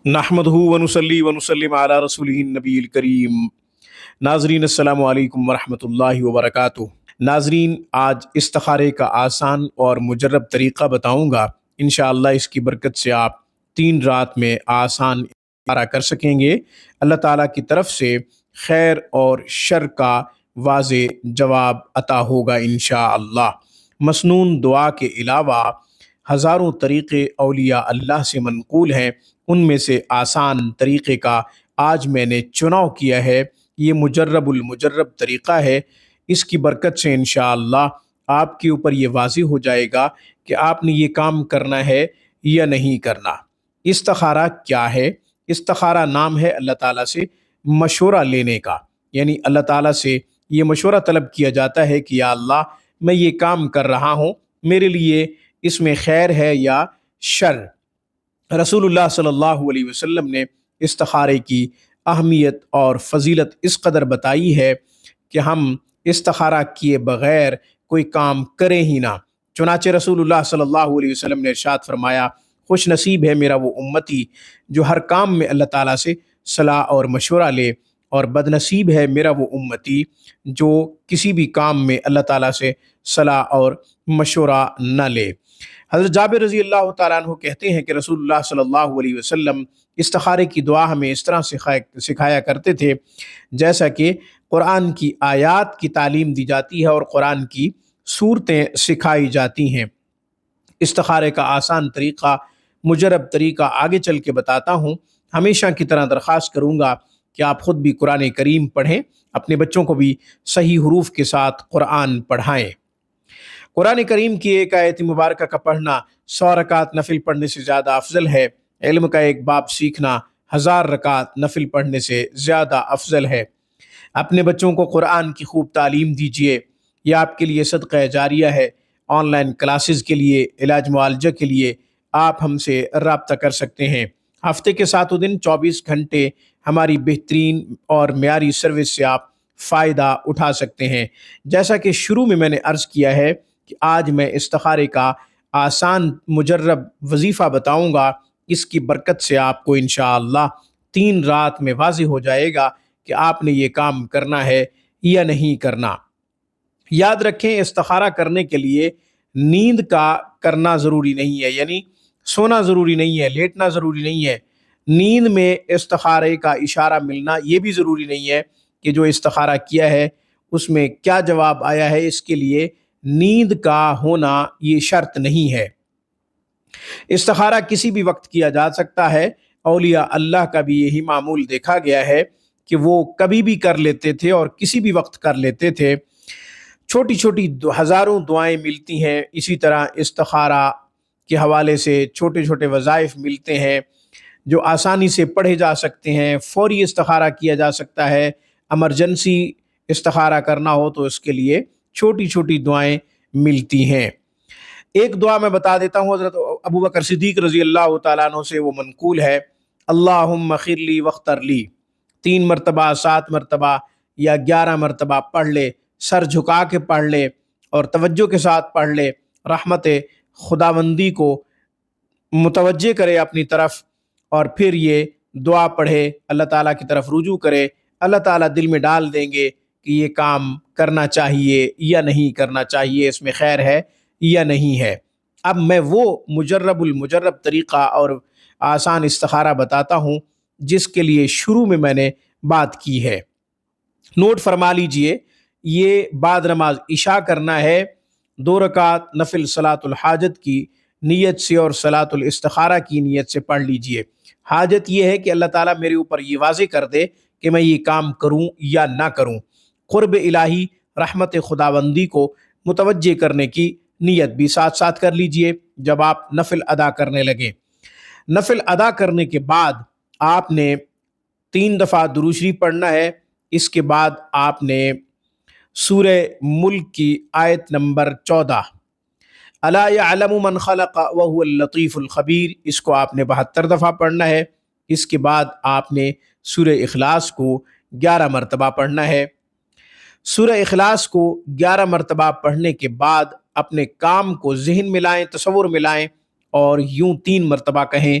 نحمدہ ونصلی ونسلم علی رسولہ النبی الکریم۔ ناظرین السلام علیکم ورحمۃ اللہ وبرکاتہ۔ ناظرین، آج استخارے کا آسان اور مجرب طریقہ بتاؤں گا۔ انشاءاللہ اس کی برکت سے آپ 3 رات میں آسان استخارہ کر سکیں گے۔ اللہ تعالیٰ کی طرف سے خیر اور شر کا واضح جواب عطا ہوگا انشاءاللہ۔ مسنون دعا کے علاوہ ہزاروں طریقے اولیاء اللہ سے منقول ہیں، ان میں سے آسان طریقے کا آج میں نے چناؤ کیا ہے۔ یہ مجرب المجرب طریقہ ہے۔ اس کی برکت سے انشاءاللہ آپ کے اوپر یہ واضح ہو جائے گا کہ آپ نے یہ کام کرنا ہے یا نہیں کرنا۔ استخارہ کیا ہے؟ استخارہ نام ہے اللہ تعالیٰ سے مشورہ لینے کا، یعنی اللہ تعالیٰ سے یہ مشورہ طلب کیا جاتا ہے کہ یا اللہ، میں یہ کام کر رہا ہوں، میرے لیے اس میں خیر ہے یا شر۔ رسول اللہ صلی اللہ علیہ وسلم نے استخارے کی اہمیت اور فضیلت اس قدر بتائی ہے کہ ہم استخارہ کیے بغیر کوئی کام کریں ہی نہ۔ چنانچہ رسول اللہ صلی اللہ علیہ وسلم نے ارشاد فرمایا، خوش نصیب ہے میرا وہ امتی جو ہر کام میں اللہ تعالیٰ سے صلاح اور مشورہ لے، اور بد نصیب ہے میرا وہ امتی جو کسی بھی کام میں اللہ تعالیٰ سے صلاح اور مشورہ نہ لے۔ حضرت جابر رضی اللہ تعالیٰ عنہ کہتے ہیں کہ رسول اللہ صلی اللہ علیہ وسلم استخارے کی دعا ہمیں اس طرح سکھایا کرتے تھے جیسا کہ قرآن کی آیات کی تعلیم دی جاتی ہے اور قرآن کی صورتیں سکھائی جاتی ہیں۔ استخارے کا آسان طریقہ، مجرب طریقہ آگے چل کے بتاتا ہوں۔ ہمیشہ کی طرح درخواست کروں گا کہ آپ خود بھی قرآن کریم پڑھیں، اپنے بچوں کو بھی صحیح حروف کے ساتھ قرآن پڑھائیں۔ قرآن کریم کی ایک آیت مبارکہ کا پڑھنا 100 رکعت نفل پڑھنے سے زیادہ افضل ہے۔ علم کا ایک باب سیکھنا 1000 رکعت نفل پڑھنے سے زیادہ افضل ہے۔ اپنے بچوں کو قرآن کی خوب تعلیم دیجیے، یہ آپ کے لیے صدقہ جاریہ ہے۔ آن لائن کلاسز کے لیے، علاج معالجہ کے لیے آپ ہم سے رابطہ کر سکتے ہیں۔ ہفتے کے 7 دن 24 گھنٹے ہماری بہترین اور معیاری سروس سے آپ فائدہ اٹھا سکتے ہیں۔ جیسا کہ شروع میں نے عرض کیا ہے کہ آج میں استخارے کا آسان مجرب وظیفہ بتاؤں گا۔ اس کی برکت سے آپ کو انشاءاللہ 3 رات میں واضح ہو جائے گا کہ آپ نے یہ کام کرنا ہے یا نہیں کرنا۔ یاد رکھیں، استخارہ کرنے کے لیے نیند کا کرنا ضروری نہیں ہے، یعنی سونا ضروری نہیں ہے، لیٹنا ضروری نہیں ہے۔ نیند میں استخارے کا اشارہ ملنا یہ بھی ضروری نہیں ہے کہ جو استخارہ کیا ہے اس میں کیا جواب آیا ہے، اس کے لیے نیند کا ہونا یہ شرط نہیں ہے۔ استخارہ کسی بھی وقت کیا جا سکتا ہے۔ اولیاء اللہ کا بھی یہی معمول دیکھا گیا ہے کہ وہ کبھی بھی کر لیتے تھے اور کسی بھی وقت کر لیتے تھے۔ چھوٹی چھوٹی ہزاروں دعائیں ملتی ہیں۔ اسی طرح استخارہ کے حوالے سے چھوٹے چھوٹے وظائف ملتے ہیں جو آسانی سے پڑھے جا سکتے ہیں۔ فوری استخارہ کیا جا سکتا ہے۔ ایمرجنسی استخارہ کرنا ہو تو اس کے لیے چھوٹی چھوٹی دعائیں ملتی ہیں۔ ایک دعا میں بتا دیتا ہوں، حضرت ابو بکر صدیق رضی اللہ تعالیٰ عنہ سے وہ منقول ہے، اللہم اغفر لی واختر لی۔ 3 مرتبہ، 7 مرتبہ یا 11 مرتبہ پڑھ لے، سر جھکا کے پڑھ لے اور توجہ کے ساتھ پڑھ لے۔ رحمت خداوندی کو متوجہ کرے اپنی طرف، اور پھر یہ دعا پڑھے، اللہ تعالیٰ کی طرف رجوع کرے۔ اللہ تعالیٰ دل میں ڈال دیں گے کہ یہ کام کرنا چاہیے یا نہیں کرنا چاہیے، اس میں خیر ہے یا نہیں ہے۔ اب میں وہ مجرب المجرب طریقہ اور آسان استخارہ بتاتا ہوں جس کے لیے شروع میں نے بات کی ہے۔ نوٹ فرما لیجئے، یہ بعد نماز عشاء کرنا ہے۔ 2 رکعت نفل صلاۃ الحاجت کی نیت سے اور صلاۃ الاستخارہ کی نیت سے پڑھ لیجئے۔ حاجت یہ ہے کہ اللہ تعالیٰ میرے اوپر یہ واضح کر دے کہ میں یہ کام کروں یا نہ کروں۔ قرب الہی، رحمت خداوندی کو متوجہ کرنے کی نیت بھی ساتھ ساتھ کر لیجئے جب آپ نفل ادا کرنے لگیں۔ نفل ادا کرنے کے بعد آپ نے 3 دفعہ درود شریف پڑھنا ہے۔ اس کے بعد آپ نے سورہ ملک کی آیت نمبر 14 الا یعلم من خلق وهو اللطیف الخبیر، اس کو آپ نے 72 دفعہ پڑھنا ہے۔ اس کے بعد آپ نے سورہ اخلاص کو 11 مرتبہ پڑھنا ہے۔ سورہ اخلاص کو 11 مرتبہ پڑھنے کے بعد اپنے کام کو ذہن میں لائیں، تصور میں لائیں اور یوں 3 مرتبہ کہیں